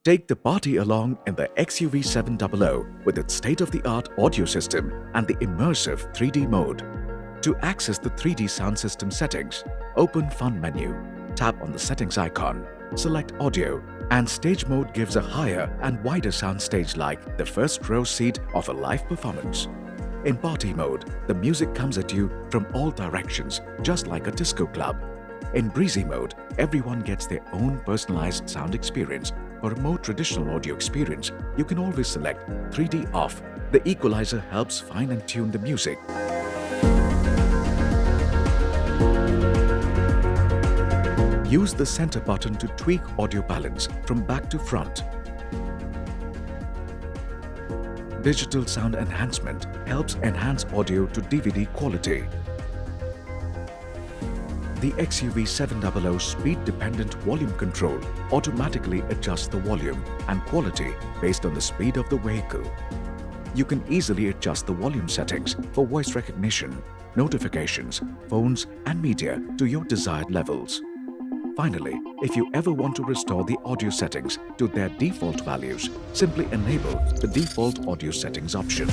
Take the party along in the XUV700 with its state-of-the-art audio system and the immersive 3D mode. To access the 3D sound system settings, open Fun menu, tap on the settings icon, select audio, and stage mode gives a higher and wider sound stage like the first row seat of a live performance. In party mode, the music comes at you from all directions, just like a disco club. In breezy mode, everyone gets their own personalized sound experience. For a more traditional audio experience, you can always select 3D off. The equalizer helps fine and tune the music. Use the center button to tweak audio balance from back to front. Digital sound enhancement helps enhance audio to DVD quality. The XUV700 speed-dependent volume control automatically adjusts the volume and quality based on the speed of the vehicle. You can easily adjust the volume settings for voice recognition, notifications, phones, and media to your desired levels. Finally, if you ever want to restore the audio settings to their default values, simply enable the default audio settings option.